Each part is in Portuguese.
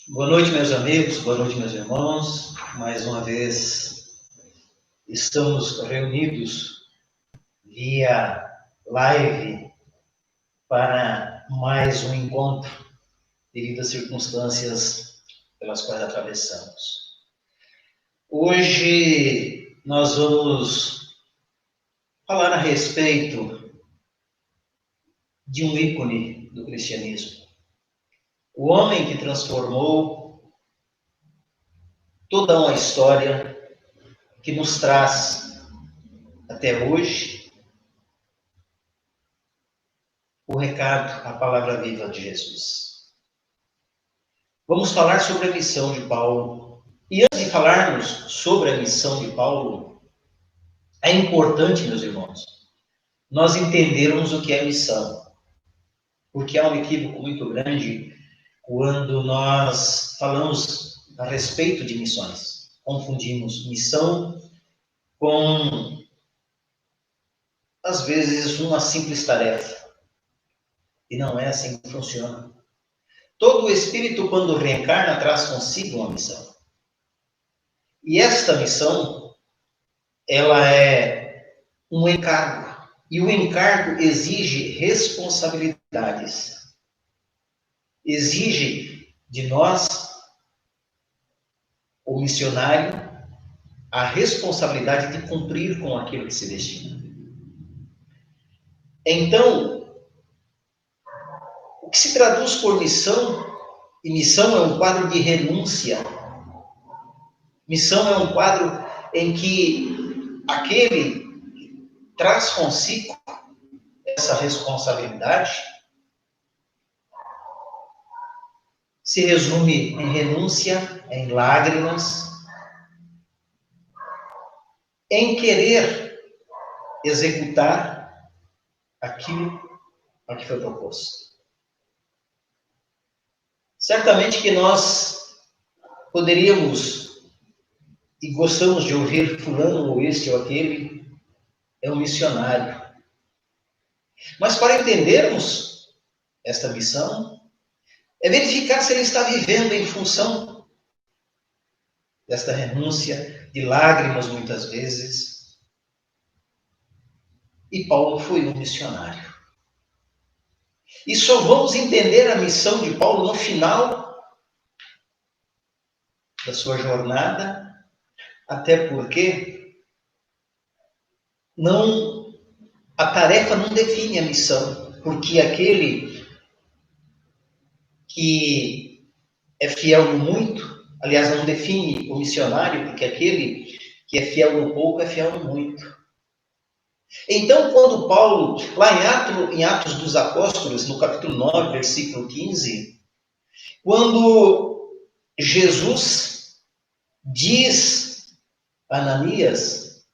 Boa noite, meus amigos, boa noite, meus irmãos. Mais uma vez estamos reunidos via live para mais um encontro devido às circunstâncias pelas quais atravessamos. Hoje nós vamos falar a respeito de um ícone do cristianismo. O homem que transformou toda uma história que nos traz até hoje o recado, a palavra viva de Jesus. Vamos falar sobre a missão de Paulo. E antes de falarmos sobre a missão de Paulo, é importante, meus irmãos, nós entendermos o que é missão. Porque há um equívoco muito grande quando nós falamos a respeito de missões. Confundimos missão com, às vezes, uma simples tarefa. E não é assim que funciona. Todo espírito, quando reencarna, traz consigo uma missão. E esta missão, ela é um encargo. E o encargo exige responsabilidades. Exige de nós, o missionário, a responsabilidade de cumprir com aquilo que se destina. Então, o que se traduz por missão, e missão é um quadro de renúncia. Missão é um quadro em que aquele traz consigo essa responsabilidade, se resume em renúncia, em lágrimas, em querer executar aquilo a que foi proposto. Certamente que nós poderíamos e gostamos de ouvir fulano ou este ou aquele é um missionário. Mas para entendermos esta missão, é verificar se ele está vivendo em função desta renúncia, de lágrimas muitas vezes. E Paulo foi um missionário. E só vamos entender a missão de Paulo no final da sua jornada, até porque a tarefa não define a missão, porque aquele que é fiel no muito, aliás, não define o missionário, porque aquele que é fiel no pouco é fiel no muito. Então, quando Paulo, lá em Atos dos Apóstolos, no capítulo 9, versículo 15, quando Jesus diz a Ananias,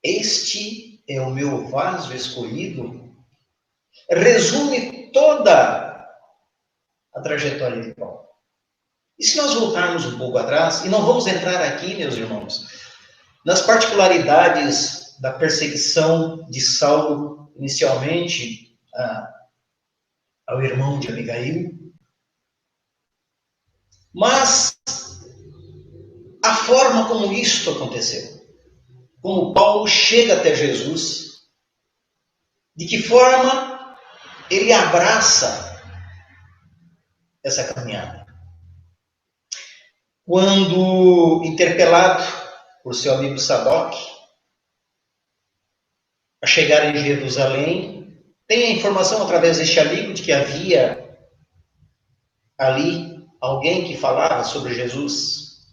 este é o meu vaso escolhido, resume toda a trajetória de Paulo. E se nós voltarmos um pouco atrás, e não vamos entrar aqui, meus irmãos, nas particularidades da perseguição de Saulo, inicialmente ao irmão de Abigail, mas a forma como isto aconteceu, como Paulo chega até Jesus, de que forma ele abraça essa caminhada. Quando interpelado por seu amigo Sadoc, a chegar em Jerusalém, tem a informação através deste amigo de que havia ali alguém que falava sobre Jesus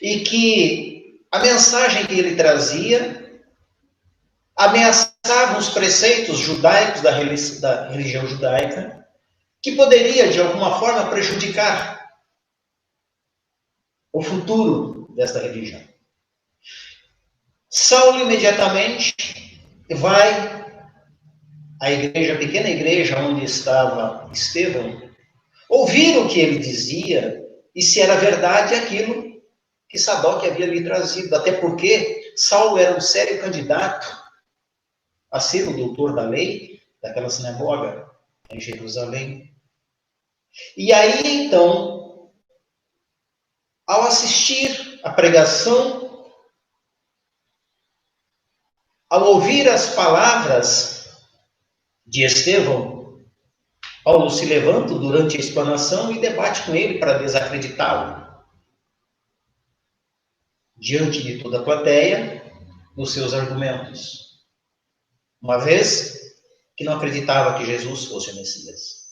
e que a mensagem que ele trazia ameaçava os preceitos judaicos da religião judaica, que poderia de alguma forma prejudicar o futuro desta religião. Saulo imediatamente vai à igreja, a pequena igreja onde estava Estevão, ouvir o que ele dizia e se era verdade aquilo que Sadoc havia lhe trazido. Até porque Saulo era um sério candidato a ser o doutor da lei daquela sinagoga em Jerusalém. E aí, então, ao assistir a pregação, ao ouvir as palavras de Estevão, Paulo se levanta durante a explanação e debate com ele para desacreditá-lo. Diante de toda a plateia, dos seus argumentos. Uma vez que não acreditava que Jesus fosse o Messias.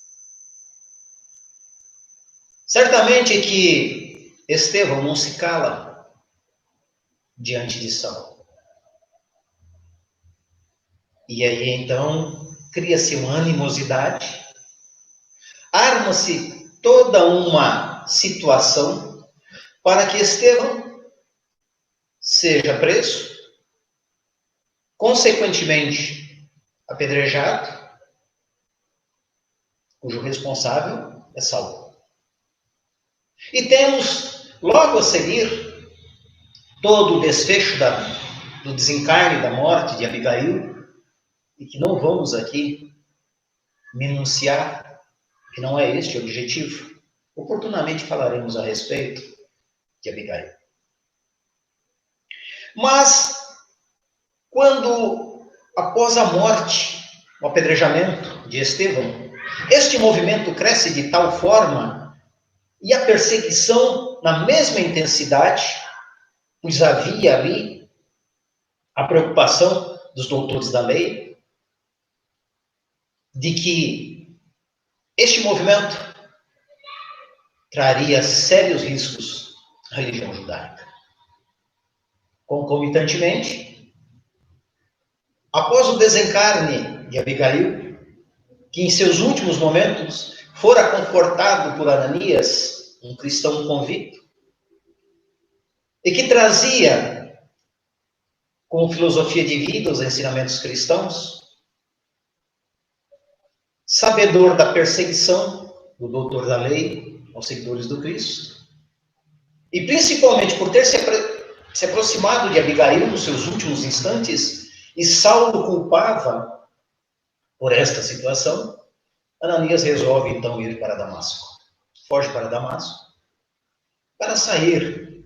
Certamente que Estevão não se cala diante de Saulo. E aí, então, cria-se uma animosidade, arma-se toda uma situação para que Estevão seja preso, consequentemente apedrejado, cujo responsável é Saulo. E temos, logo a seguir, todo o desfecho do desencarne da morte de Abigail, e que não vamos aqui minuciar, que não é este o objetivo. Oportunamente falaremos a respeito de Abigail. Mas, quando, após a morte, o apedrejamento de Estevão, este movimento cresce de tal forma e a perseguição na mesma intensidade, pois havia ali a preocupação dos doutores da lei, de que este movimento traria sérios riscos à religião judaica. Concomitantemente, após o desencarne de Abigail, que em seus últimos momentos fora confortado por Ananias, um cristão convicto, e que trazia como filosofia de vida os ensinamentos cristãos, sabedor da perseguição do doutor da lei aos seguidores do Cristo, e principalmente por ter se aproximado de Abigail nos seus últimos instantes, e Saulo culpava por esta situação, Ananias resolve então ir para Damasco. Foge para Damasco para sair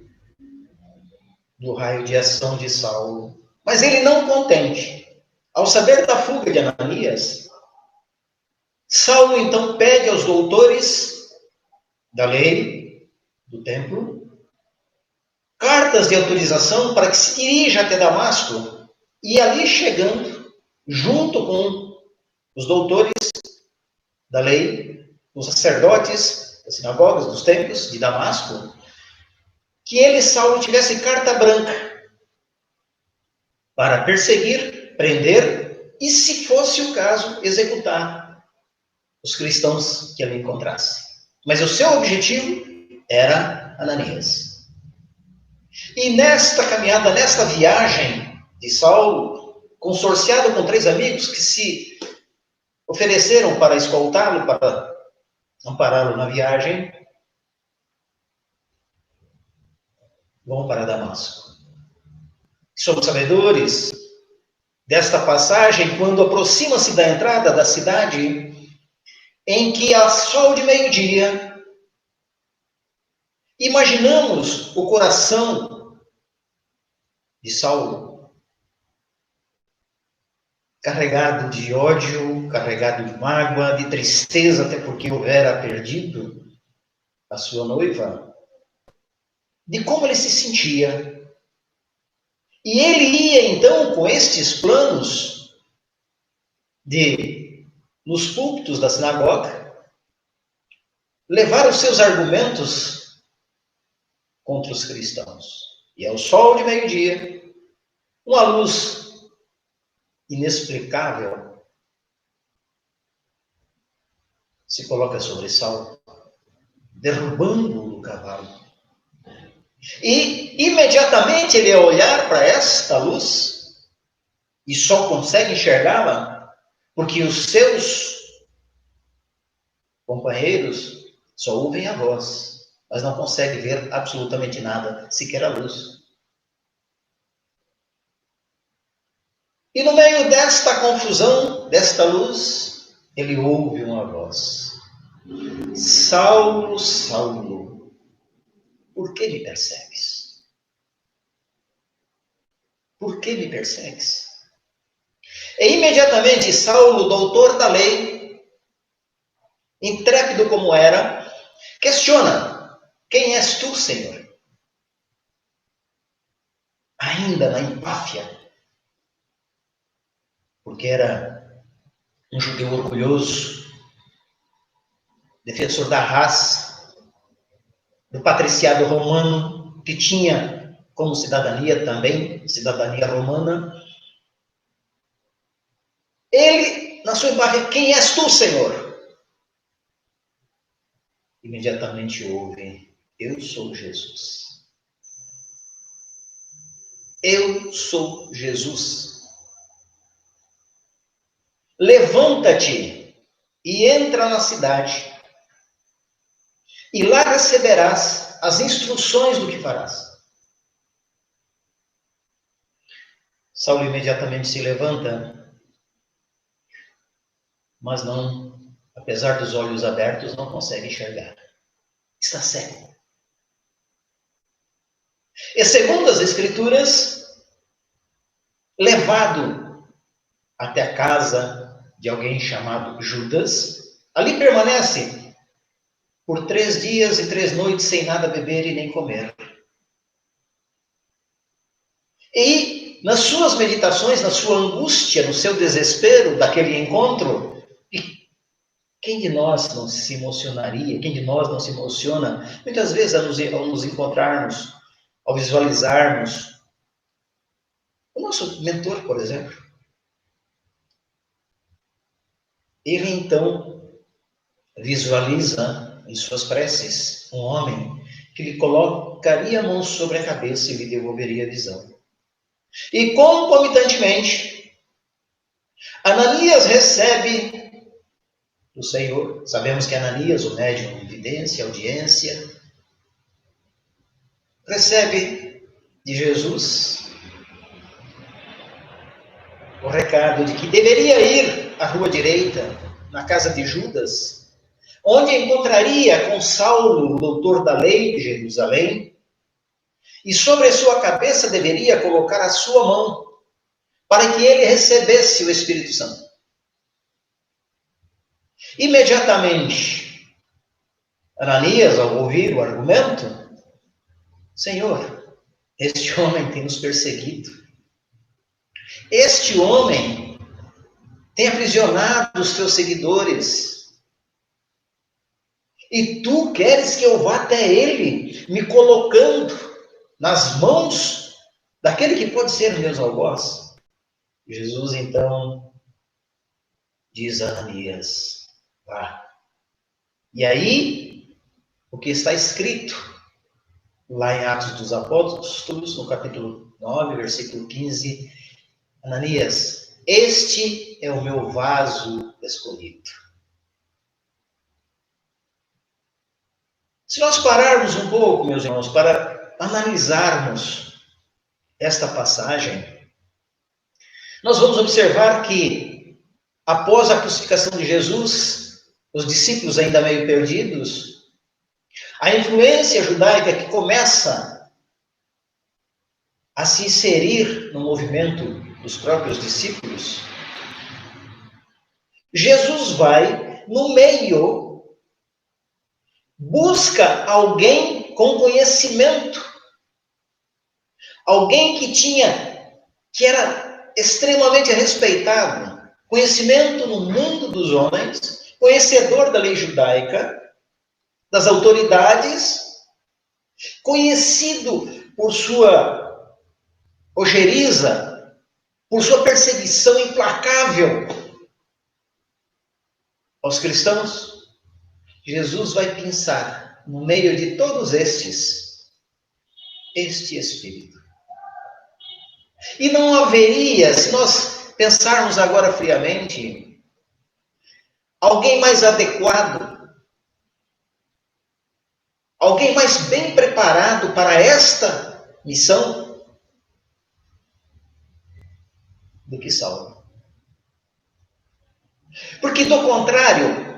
do raio de ação de Saulo. Mas ele não contente, ao saber da fuga de Ananias, Saulo então pede aos doutores da lei, do templo, cartas de autorização para que se dirija até Damasco, e ali chegando, junto com os doutores da lei, os sacerdotes das sinagogas, dos templos de Damasco, que ele, Saulo, tivesse carta branca para perseguir, prender e, se fosse o caso, executar os cristãos que ali encontrasse. Mas o seu objetivo era Ananias. E nesta caminhada, nesta viagem de Saulo, consorciado com 3 amigos que se ofereceram para escoltá-lo, para ampará-lo na viagem, vão para Damasco. Somos sabedores desta passagem quando aproxima-se da entrada da cidade, em que a sol de meio-dia, imaginamos o coração de Saulo carregado de ódio, carregado de mágoa, de tristeza, até porque houvera perdido a sua noiva, de como ele se sentia. E ele ia então com estes planos de, nos púlpitos da sinagoga, levar os seus argumentos contra os cristãos. E ao sol de meio-dia, uma luz inexplicável se coloca sobre Saulo, derrubando-o do cavalo. E imediatamente ele ao olhar para esta luz, e só consegue enxergá-la porque os seus companheiros só ouvem a voz, mas não conseguem ver absolutamente nada, sequer a luz. E no meio desta confusão, desta luz, ele ouve uma voz. Saulo, Saulo, por que me persegues? Por que me persegues? E imediatamente Saulo, doutor da lei, intrépido como era, questiona: quem és tu, Senhor? Ainda na empáfia, porque era um judeu orgulhoso, defensor da raça, do patriciado romano, que tinha como cidadania também, cidadania romana. Ele, na sua empáfia: quem és tu, Senhor? Imediatamente ouve: eu sou Jesus. Eu sou Jesus. Levanta-te e entra na cidade, e lá receberás as instruções do que farás. Saulo imediatamente se levanta, mas não, apesar dos olhos abertos, não consegue enxergar. Está cego. E segundo as Escrituras, levado até a casa de alguém chamado Judas, ali permanece por 3 dias e 3 noites sem nada beber e nem comer. E nas suas meditações, na sua angústia, no seu desespero daquele encontro, quem de nós não se emocionaria? Quem de nós não se emociona? Muitas vezes ao nos encontrarmos, ao visualizarmos o nosso mentor, por exemplo. Ele então visualiza em suas preces um homem que lhe colocaria a mão sobre a cabeça e lhe devolveria a visão. E concomitantemente, Ananias recebe do Senhor. Sabemos que Ananias, o médium de vidência, audiência, recebe de Jesus o recado de que deveria ir à rua direita, na casa de Judas, onde encontraria com Saulo, o doutor da lei de Jerusalém, e sobre a sua cabeça deveria colocar a sua mão, para que ele recebesse o Espírito Santo. Imediatamente, Ananias, ao ouvir o argumento: Senhor, este homem tem nos perseguido. Este homem tem aprisionado os teus seguidores. E tu queres que eu vá até ele, me colocando nas mãos daquele que pode ser meus algoz? Jesus, então, diz a Ananias: vá. E aí, o que está escrito lá em Atos dos Apóstolos, no capítulo 9, versículo 15, Ananias, este é o meu vaso escolhido. Se nós pararmos um pouco, meus irmãos, para analisarmos esta passagem, nós vamos observar que, após a crucificação de Jesus, os discípulos ainda meio perdidos, a influência judaica que começa a se inserir no movimento dos próprios discípulos, Jesus vai no meio, busca alguém com conhecimento, alguém que era extremamente respeitado, conhecimento no mundo dos homens, conhecedor da lei judaica, das autoridades, conhecido por sua ojeriza, por sua perseguição implacável aos cristãos. Jesus vai pensar, no meio de todos estes, este Espírito. E não haveria, se nós pensarmos agora friamente, alguém mais adequado, alguém mais bem preparado para esta missão do que Saulo. Porque, do contrário,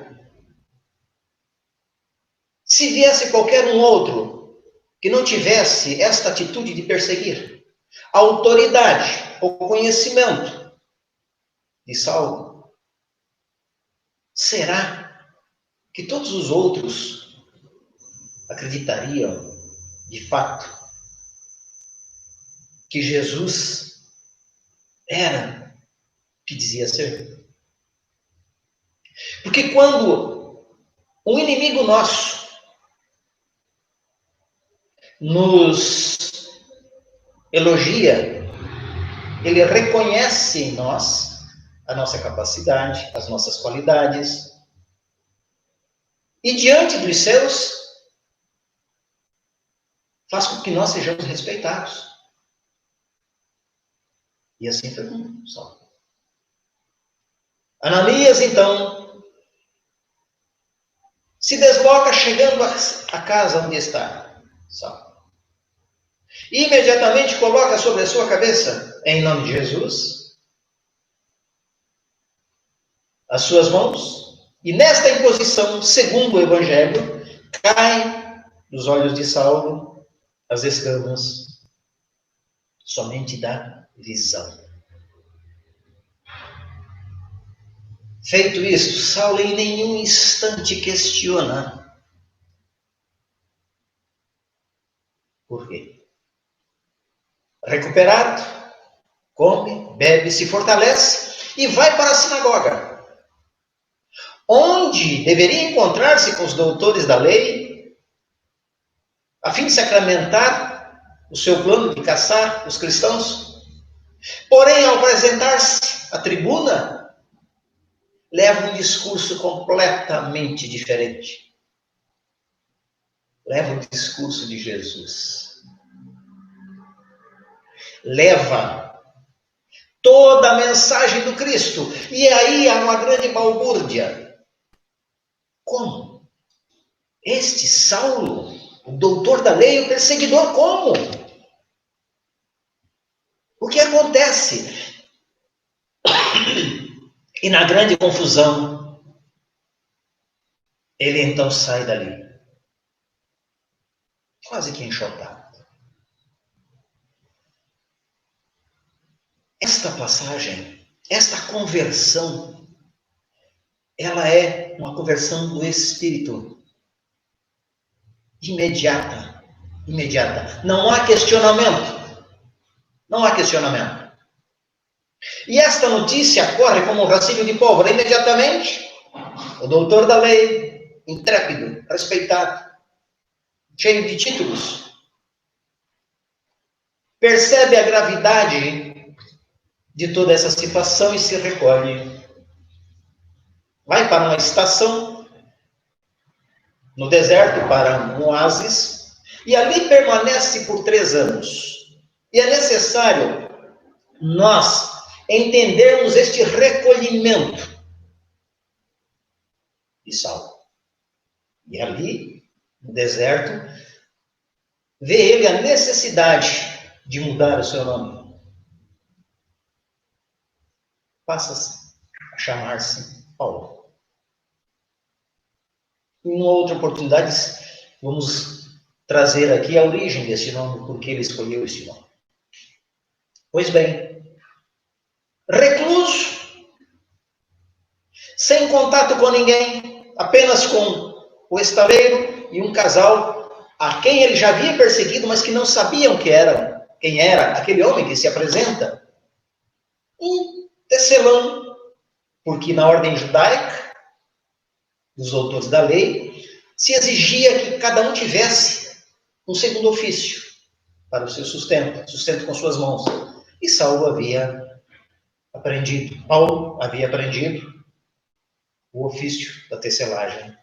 Se viesse qualquer um outro que não tivesse esta atitude de perseguir, a autoridade, o conhecimento de Saulo, será que todos os outros acreditariam, de fato, que Jesus era o que dizia ser? Porque quando um inimigo nosso nos elogia, ele reconhece em nós a nossa capacidade, as nossas qualidades, e diante dos seus, faz com que nós sejamos respeitados. E assim foi com Saulo. Ananias, então, se desloca chegando à casa onde está Saulo. E imediatamente coloca sobre a sua cabeça, em nome de Jesus, as suas mãos, e nesta imposição, segundo o Evangelho, caem dos olhos de Saulo as escamas somente da visão. Feito isto, Saulo em nenhum instante questiona. Por quê? Recuperado, come, bebe, se fortalece e vai para a sinagoga, onde deveria encontrar-se com os doutores da lei, a fim de sacramentar o seu plano de caçar os cristãos. Porém, ao apresentar-se à tribuna, leva um discurso completamente diferente. Leva o discurso de Jesus. Leva toda a mensagem do Cristo. E aí há uma grande balbúrdia. Como? Este Saulo, o doutor da lei, o perseguidor, como? O que acontece? E na grande confusão, ele então sai dali, quase que enxotado. Esta passagem, esta conversão, ela é uma conversão do Espírito. Imediata. Não há questionamento. Não há questionamento. E esta notícia corre como um rascunho de pólvora. Imediatamente, o doutor da lei, intrépido, respeitado, cheio de títulos, percebe a gravidade de toda essa situação e se recolhe. Vai para uma estação no deserto, para um oásis, e ali permanece por 3 anos. E é necessário nós entendermos este recolhimento de Saulo. E ali, no deserto, vê ele a necessidade de mudar o seu nome. Passa a chamar-se Paulo. Em uma outra oportunidade, vamos trazer aqui a origem desse nome, por que ele escolheu esse nome. Pois bem, recluso, sem contato com ninguém, apenas com o estaleiro e um casal a quem ele já havia perseguido, mas que não sabiam quem era aquele homem que se apresenta. Um tecelão, porque na ordem judaica, dos autores da lei, se exigia que cada um tivesse um segundo ofício para o seu sustento com suas mãos. E Paulo havia aprendido o ofício da tecelagem.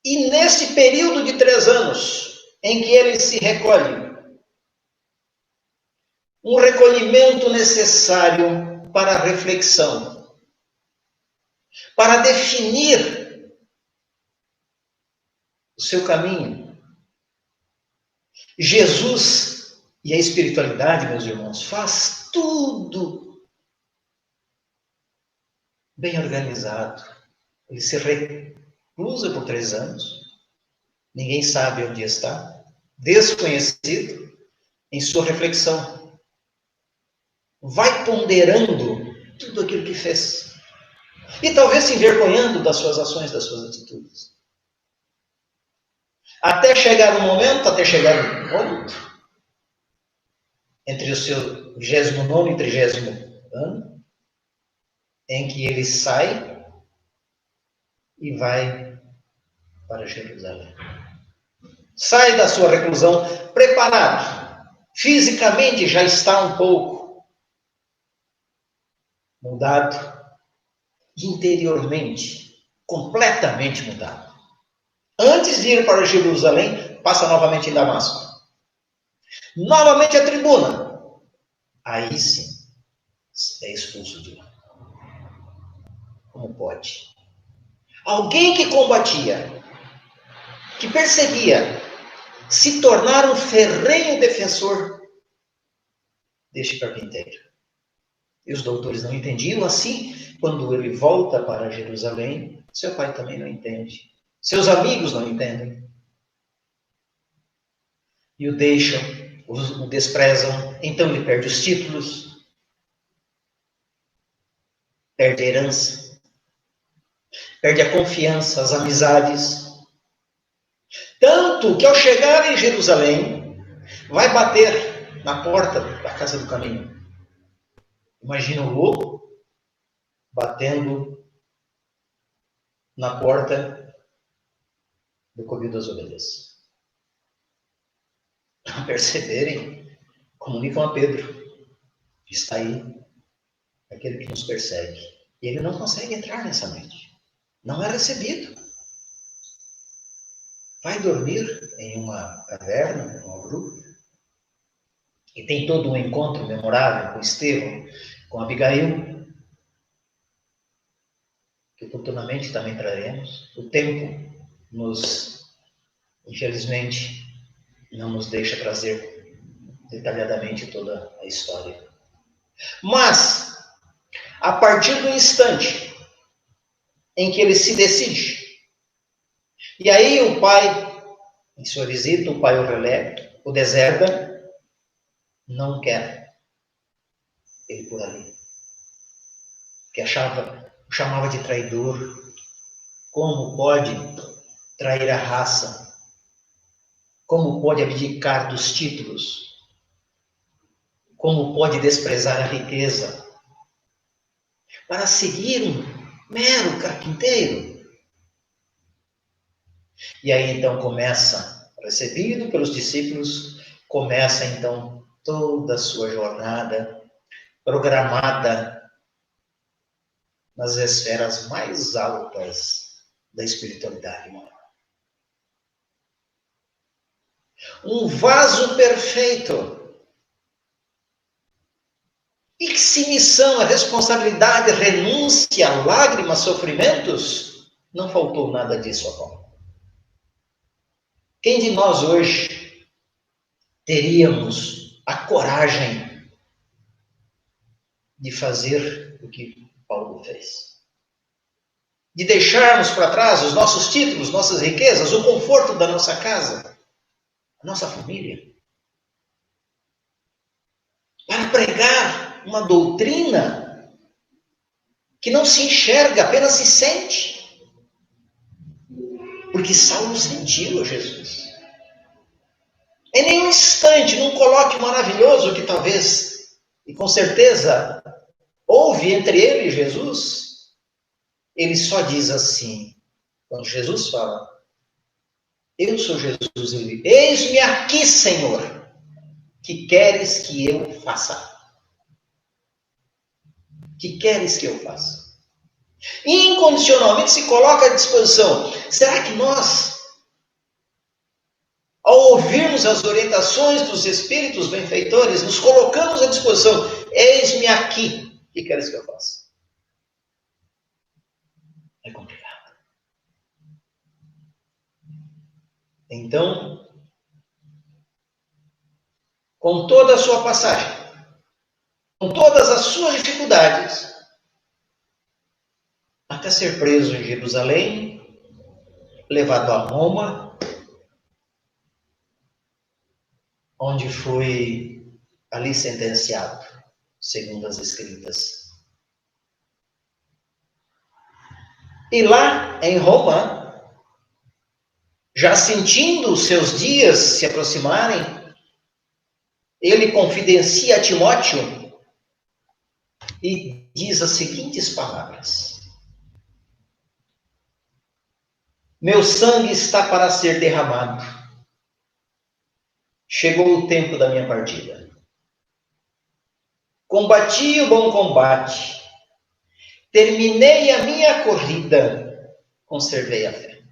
E nesse período de 3 anos, em que ele se recolhe, um recolhimento necessário para a reflexão, para definir o seu caminho. Jesus e a espiritualidade, meus irmãos, faz tudo bem organizado. Ele se reclusa por 3 anos, ninguém sabe onde está, desconhecido, em sua reflexão. Vai ponderando tudo aquilo que fez. E talvez se envergonhando das suas ações, das suas atitudes. Até chegar um momento, entre o seu 29º e 30º ano, em que ele sai e vai para Jerusalém. Sai da sua reclusão preparado. Fisicamente já está um pouco mudado. Interiormente, completamente mudado. Antes de ir para Jerusalém, passa novamente em Damasco. Novamente a tribuna. Aí sim, é expulso de lá. Como pode? Alguém que combatia, que perseguia, se tornar um ferrenho defensor deste carpinteiro. E os doutores não entendiam. Assim, quando ele volta para Jerusalém, seu pai também não entende. Seus amigos não entendem. E o deixam, o desprezam. Então ele perde os títulos, perde a herança, perde a confiança, as amizades. Tanto que ao chegar em Jerusalém, vai bater na porta da casa do caminho. Imagina o lobo batendo na porta do covil das ovelhas. Ao perceberem, comunicam a Pedro. Está aí aquele que nos persegue. E ele não consegue entrar nessa noite. Não é recebido. Vai dormir em uma caverna, em uma gruta. E tem todo um encontro memorável com Estevão, com Abigail, que oportunamente também traremos. O tempo infelizmente, não nos deixa trazer detalhadamente toda a história. Mas, a partir do instante em que ele se decide, e aí o pai, em sua visita, o pai o releva, o deserda, não quer ele por ali. Que o chamava de traidor. Como pode trair a raça? Como pode abdicar dos títulos? Como pode desprezar a riqueza? Para seguir um mero carpinteiro? E aí então começa, recebido pelos discípulos, começa então toda a sua jornada programada nas esferas mais altas da espiritualidade moral. Um vaso perfeito. E que se missão, a responsabilidade, renúncia, lágrimas, sofrimentos, não faltou nada disso a Paulo. Quem de nós hoje teríamos a coragem de fazer o que Paulo fez? De deixarmos para trás os nossos títulos, nossas riquezas, o conforto da nossa casa, a nossa família, para pregar uma doutrina que não se enxerga, apenas se sente. Porque Saulo sentiu Jesus. Em nenhum instante, num colóquio maravilhoso que talvez, e com certeza, houve entre ele e Jesus, ele só diz assim, quando Jesus fala, eu sou Jesus, ele, eis-me aqui, Senhor, que queres que eu faça? Que queres que eu faça? Incondicionalmente se coloca à disposição. Será que nós, ao ouvirmos as orientações dos Espíritos benfeitores, nos colocamos à disposição? Eis-me aqui, que queres que eu faça? É complicado. Então, com toda a sua passagem, com todas as suas dificuldades, até ser preso em Jerusalém, levado a Roma, onde foi ali sentenciado, segundo as Escritas. E lá em Roma, já sentindo os seus dias se aproximarem, ele confidencia a Timóteo e diz as seguintes palavras: meu sangue está para ser derramado. Chegou o tempo da minha partida. Combati o bom combate. Terminei a minha corrida. Conservei a fé.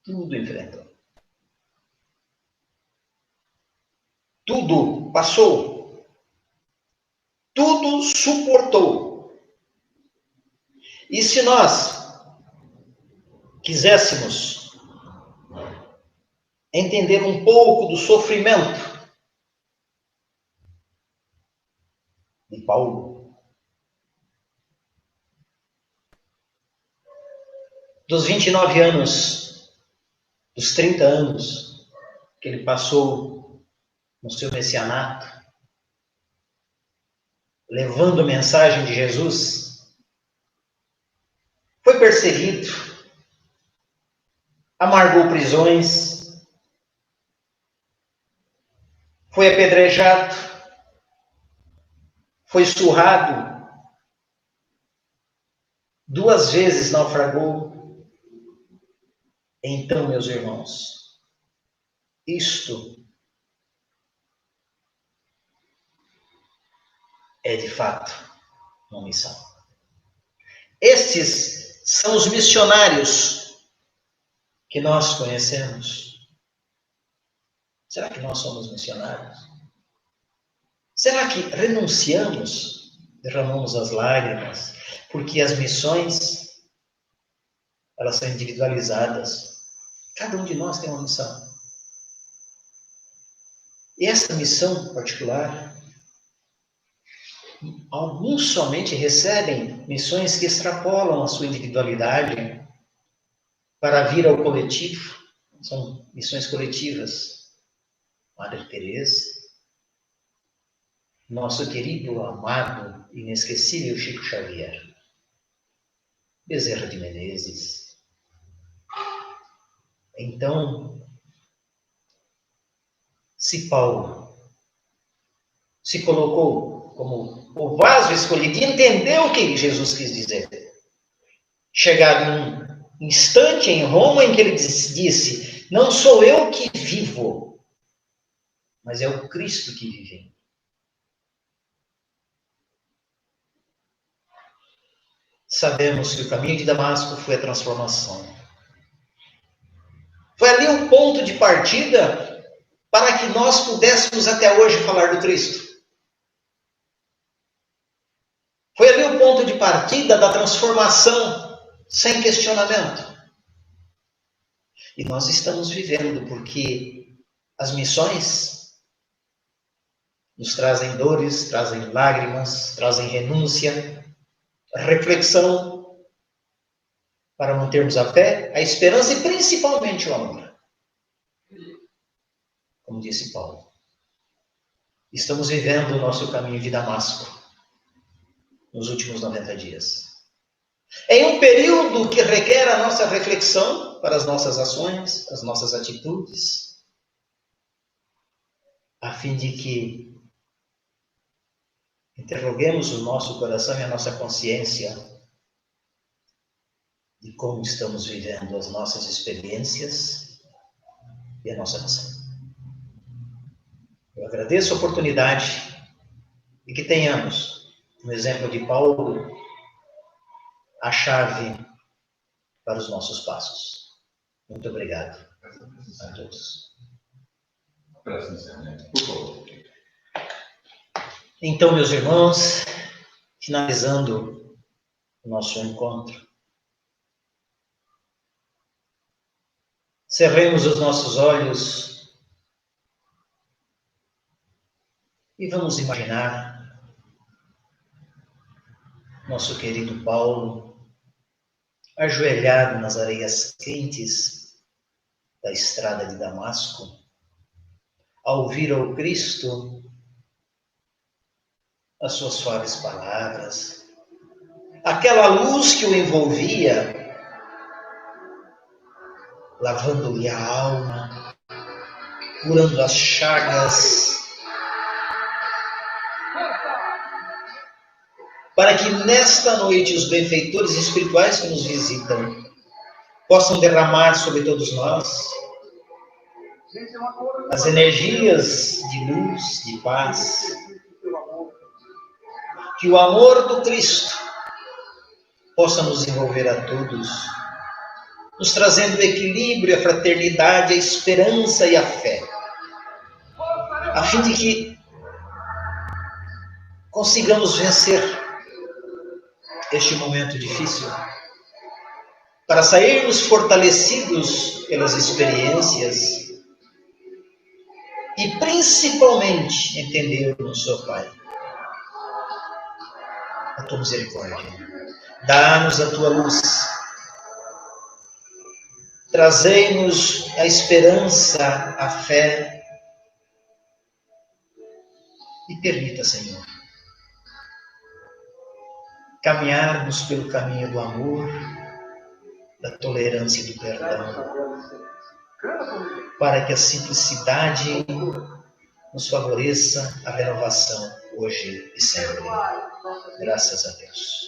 Tudo enfrentou. Tudo passou. Tudo suportou. E se nós quiséssemos entender um pouco do sofrimento de Paulo, dos 29 anos, dos 30 anos que ele passou no seu messianato, levando a mensagem de Jesus, foi perseguido, amargou prisões, foi apedrejado, foi surrado, 2 vezes naufragou. Então, meus irmãos, isto é de fato uma missão. Estes são os missionários que nós conhecemos. Será que nós somos missionários? Será que renunciamos, derramamos as lágrimas, porque as missões, elas são individualizadas. Cada um de nós tem uma missão. E essa missão particular, alguns somente recebem missões que extrapolam a sua individualidade para vir ao coletivo. São missões coletivas. Madre Teresa, nosso querido, amado, inesquecível Chico Xavier, Bezerra de Menezes. Então, se Paulo se colocou como o vaso escolhido e entendeu o que Jesus quis dizer, chegado um instante em Roma em que ele disse: não sou eu que vivo, mas é o Cristo que vive em mim. Sabemos que o caminho de Damasco foi a transformação. Foi ali o ponto de partida para que nós pudéssemos até hoje falar do Cristo. Foi ali o ponto de partida da transformação, sem questionamento. E nós estamos vivendo porque as missões nos trazem dores, trazem lágrimas, trazem renúncia, reflexão, para mantermos a fé, a esperança e principalmente o amor. Como disse Paulo, estamos vivendo o nosso caminho de Damasco nos últimos 90 dias. Em um período que requer a nossa reflexão para as nossas ações, as nossas atitudes, a fim de que interroguemos o nosso coração e a nossa consciência de como estamos vivendo as nossas experiências e a nossa missão. Eu agradeço a oportunidade e que tenhamos, no exemplo de Paulo, a chave para os nossos passos. Muito obrigado a todos. Por favor. Então, meus irmãos, finalizando o nosso encontro, cerremos os nossos olhos e vamos imaginar nosso querido Paulo ajoelhado nas areias quentes da estrada de Damasco, ao ouvir ao Cristo as suas suaves palavras, aquela luz que o envolvia, lavando-lhe a alma, curando as chagas, para que nesta noite os benfeitores espirituais que nos visitam possam derramar sobre todos nós as energias de luz, de paz, que o amor do Cristo possa nos envolver a todos, nos trazendo o equilíbrio, a fraternidade, a esperança e a fé, a fim de que consigamos vencer este momento difícil, para sairmos fortalecidos pelas experiências e principalmente entendermos, ó Pai, a tua misericórdia. Dá-nos a tua luz, trazei-nos a esperança, a fé, e permita, Senhor, caminharmos pelo caminho do amor, da tolerância e do perdão, para que a simplicidade nos favoreça a renovação hoje e sempre. Graças a Deus.